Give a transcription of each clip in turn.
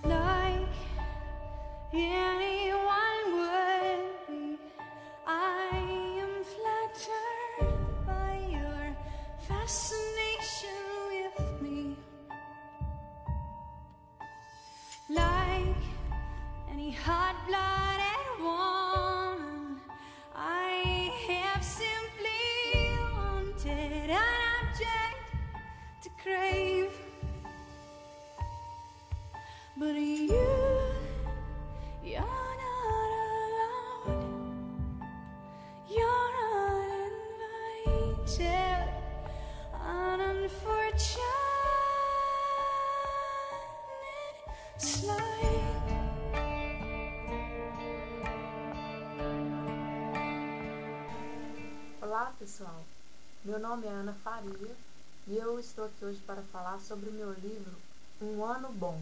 like anyone would be. I am flattered by your fascination with me, like any hot-blooded woman. I have simply wanted an object to crave, but you're not allowed. You're uninvited, an unfortunate slight. Olá pessoal, meu nome é Ana Faria e eu estou aqui hoje para falar sobre o meu livro Um Ano Bom.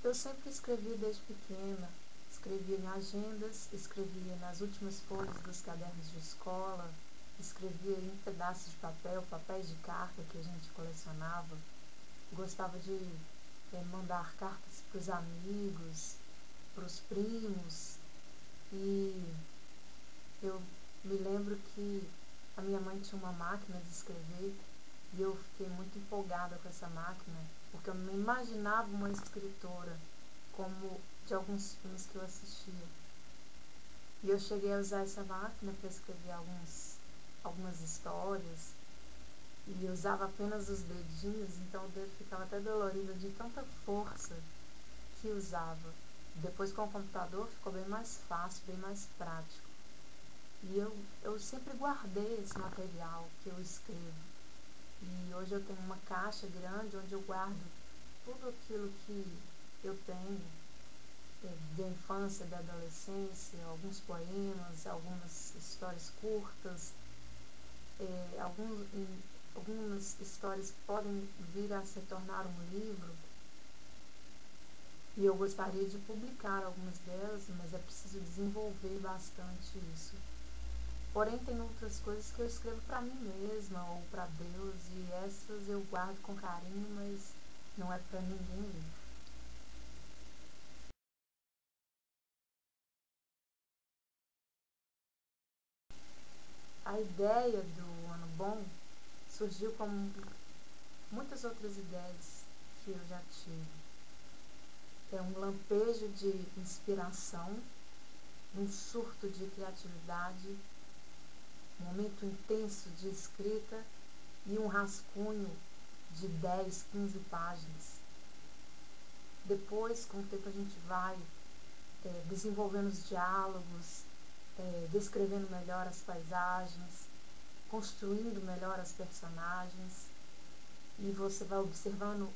Eu sempre escrevi desde pequena, escrevia em agendas, escrevia nas últimas folhas dos cadernos de escola, escrevia em pedaços de papel, papéis de carta que a gente colecionava. Gostava de mandar cartas para os amigos, para os primos, e eu me lembro que a minha mãe tinha uma máquina de escrever e eu fiquei muito empolgada com essa máquina, porque eu me imaginava uma escritora, como de alguns filmes que eu assistia. E eu cheguei a usar essa máquina para escrever algumas histórias, e usava apenas os dedinhos, então o dedo ficava até dolorido de tanta força que usava. Depois com o computador ficou bem mais fácil, bem mais prático. E eu sempre guardei esse material que eu escrevo. E hoje eu tenho uma caixa grande onde eu guardo tudo aquilo que eu tenho da infância, da adolescência, alguns poemas, algumas histórias curtas, algumas histórias podem vir a se tornar um livro. E eu gostaria de publicar algumas delas, mas é preciso desenvolver bastante isso. Porém, tem outras coisas que eu escrevo para mim mesma ou para Deus, e essas eu guardo com carinho, mas não é para ninguém ler. A ideia do Ano Bom surgiu como muitas outras ideias que eu já tive. É um lampejo de inspiração, um surto de criatividade, um momento intenso de escrita e um rascunho de 10, 15 páginas. Depois, com o tempo, a gente vai desenvolvendo os diálogos, descrevendo melhor as paisagens, construindo melhor as personagens, e você vai observando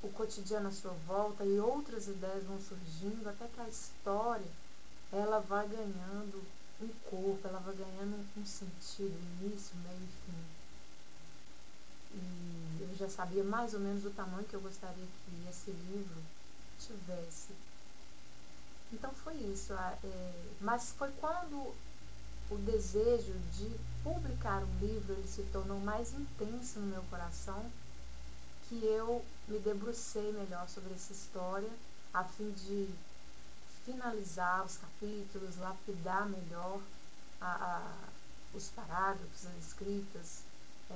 o cotidiano à sua volta e outras ideias vão surgindo, até que a história ela vai ganhando um corpo, ela vai ganhando um sentido, início, meio e fim. E eu já sabia mais ou menos o tamanho que eu gostaria que esse livro tivesse. Então foi isso, mas foi quando o desejo de publicar um livro ele se tornou mais intenso no meu coração, que eu me debrucei melhor sobre essa história, a fim de finalizar os capítulos, lapidar melhor os parágrafos, as escritas,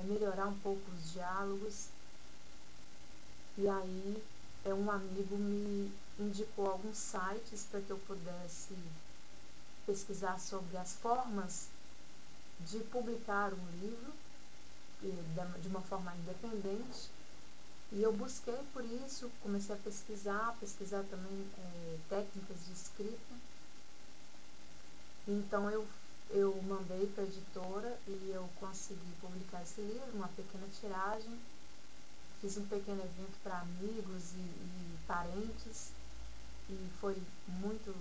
melhorar um pouco os diálogos. E aí um amigo me indicou alguns sites para que eu pudesse pesquisar sobre as formas de publicar um livro de uma forma independente. E eu busquei por isso, comecei a pesquisar também técnicas de escrita. Então eu mandei para a editora e eu consegui publicar esse livro, uma pequena tiragem. Fiz um pequeno evento para amigos e parentes e foi muito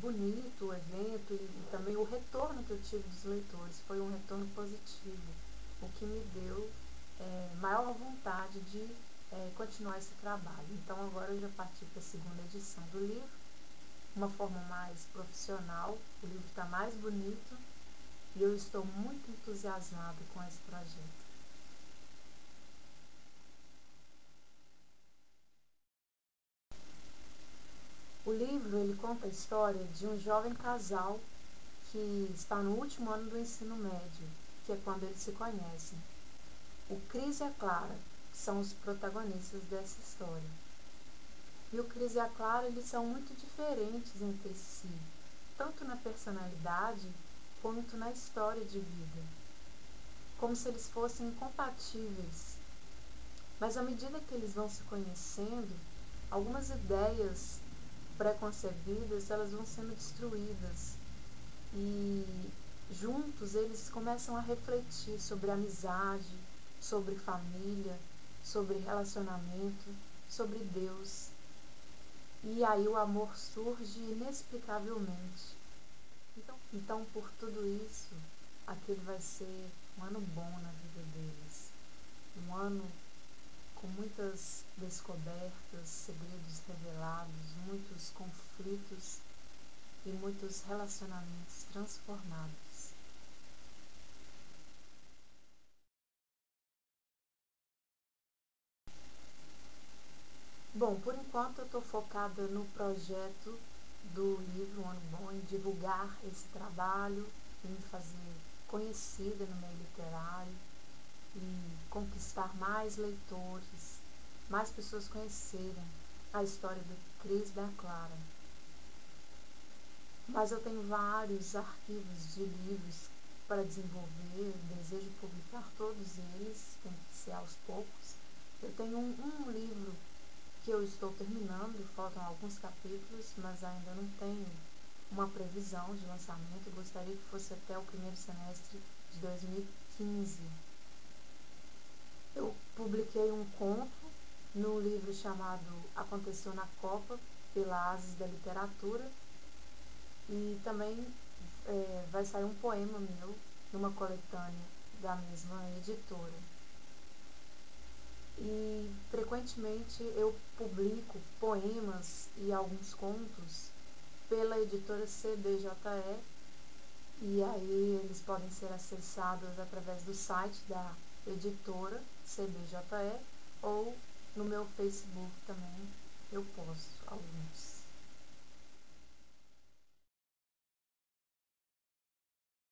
bonito o evento e também o retorno que eu tive dos leitores. Foi um retorno positivo, o que me deu maior vontade de continuar esse trabalho. Então agora eu já parti para a segunda edição do livro uma forma mais profissional, o livro está mais bonito e eu estou muito entusiasmada com esse projeto. O livro ele conta a história de um jovem casal que está no último ano do ensino médio, que é quando eles se conhecem. O Chris e a Clara são os protagonistas dessa história. E o Chris e a Clara eles são muito diferentes entre si, tanto na personalidade quanto na história de vida, como se eles fossem incompatíveis. Mas à medida que eles vão se conhecendo, algumas ideias preconcebidas elas vão sendo destruídas e juntos eles começam a refletir sobre amizade, sobre família, sobre relacionamento, sobre Deus. E aí o amor surge inexplicavelmente. Então por tudo isso, aquele vai ser um ano bom na vida deles. Um ano com muitas descobertas, segredos revelados, muitos conflitos e muitos relacionamentos transformados. Bom, por enquanto eu estou focada no projeto do livro Um Ano Bom, em divulgar esse trabalho, em me fazer conhecida no meio literário, e conquistar mais leitores, mais pessoas conhecerem a história do Chris e da Clara. Mas eu tenho vários arquivos de livros para desenvolver, desejo publicar todos eles, tem que ser aos poucos. Eu tenho um livro que eu estou terminando, faltam alguns capítulos, mas ainda não tenho uma previsão de lançamento. Eu gostaria que fosse até o primeiro semestre de 2015. Eu publiquei um conto no livro chamado Aconteceu na Copa, pela Ases da Literatura, e também vai sair um poema meu numa coletânea da mesma editora. E frequentemente eu publico poemas e alguns contos pela editora CBJE, e aí eles podem ser acessados através do site da editora CBJE ou no meu Facebook também eu posto alguns.